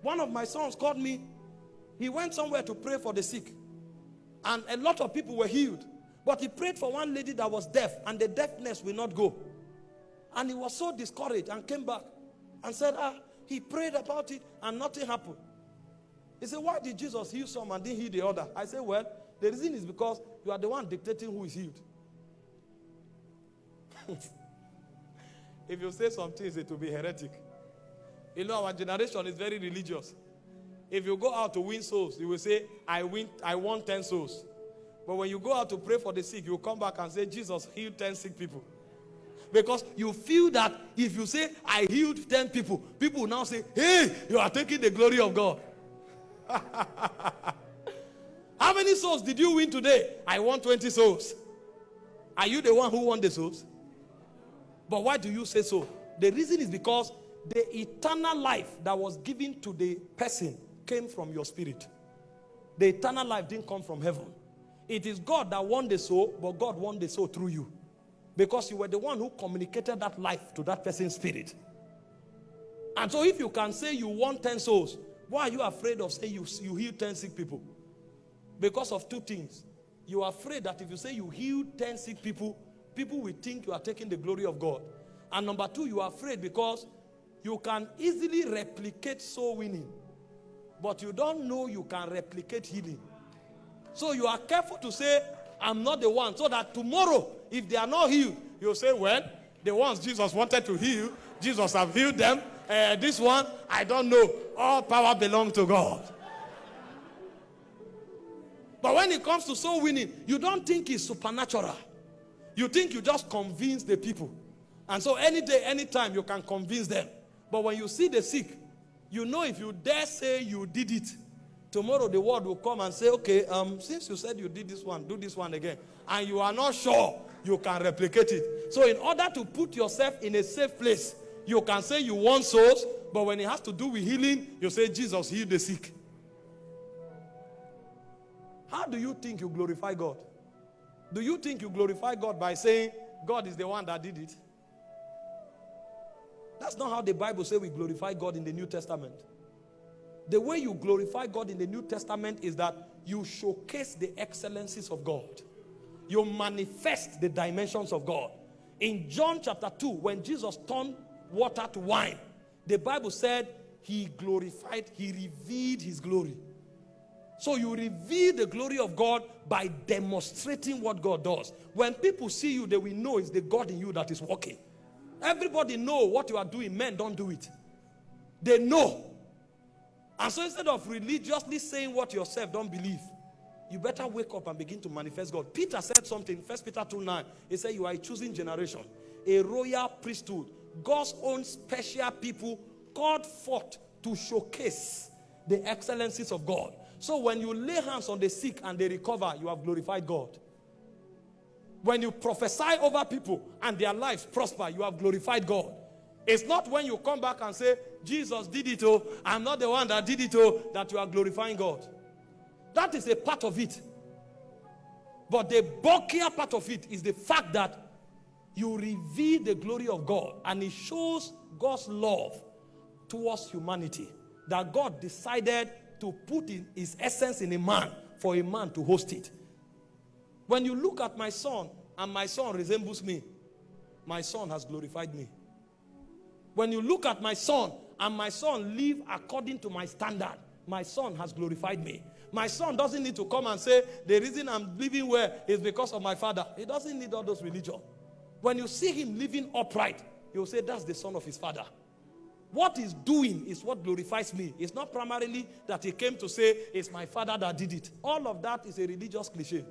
One of my sons called me. He went somewhere to pray for the sick. And a lot of people were healed. But he prayed for one lady that was deaf, and the deafness will not go. And he was so discouraged and came back and said, he prayed about it and nothing happened. He said, why did Jesus heal some and didn't heal the other? I said, well, the reason is because you are the one dictating who is healed. If you say some things, it will be heretic. You know, our generation is very religious. If you go out to win souls, you will say, I won 10 souls. But when you go out to pray for the sick, you will come back and say, Jesus healed 10 sick people. Because you feel that if you say, I healed 10 people, people will now say, hey, you are taking the glory of God. How many souls did you win today? I won 20 souls. Are you the one who won the souls? But why do you say so? The reason is because the eternal life that was given to the person came from your spirit. The eternal life didn't come from heaven. It is God that won the soul, but God won the soul through you. Because you were the one who communicated that life to that person's spirit. And so if you can say you won 10 souls, why are you afraid of saying you healed 10 sick people? Because of two things. You are afraid that if you say you healed 10 sick people, people will think you are taking the glory of God. And number two, you are afraid because you can easily replicate soul winning, but you don't know you can replicate healing. So you are careful to say, I'm not the one, so that tomorrow, if they are not healed, you'll say, well, the ones Jesus wanted to heal, Jesus have healed them. This one, I don't know. All power belongs to God. But when it comes to soul winning, you don't think it's supernatural. You think you just convince the people. And so any day, anytime, you can convince them. But when you see the sick, you know if you dare say you did it, tomorrow the word will come and say, okay, since you said you did this one, do this one again. And you are not sure you can replicate it. So in order to put yourself in a safe place, you can say you won souls, but when it has to do with healing, you say Jesus healed the sick. How do you think you glorify God? Do you think you glorify God by saying God is the one that did it? That's not how the Bible says we glorify God in the New Testament. The way you glorify God in the New Testament is that you showcase the excellencies of God. You manifest the dimensions of God. In John chapter 2, when Jesus turned water to wine, the Bible said he glorified, he revealed his glory. So you reveal the glory of God by demonstrating what God does. When people see you, they will know it's the God in you that is working. Everybody know what you are doing. Men don't do it. They know. And so instead of religiously saying what yourself don't believe, you better wake up and begin to manifest God. Peter said something, 1 Peter 2:9. He said, you are a choosing generation, a royal priesthood, God's own special people called forth to showcase the excellencies of God. So when you lay hands on the sick and they recover, you have glorified God. When you prophesy over people and their lives prosper, you have glorified God. It's not when you come back and say, Jesus did it, oh, I'm not the one that did it, oh, that you are glorifying God. That is a part of it. But the bulkier part of it is the fact that you reveal the glory of God, and it shows God's love towards humanity. That God decided to put in his essence in a man for a man to host it. When you look at my son and my son resembles me, my son has glorified me. When you look at my son and my son live according to my standard, my son has glorified me. My son doesn't need to come and say, the reason I'm living well is because of my father. He doesn't need all those religion. When you see him living upright, you'll say, that's the son of his father. What he's doing is what glorifies me. It's not primarily that he came to say, it's my father that did it. All of that is a religious cliche.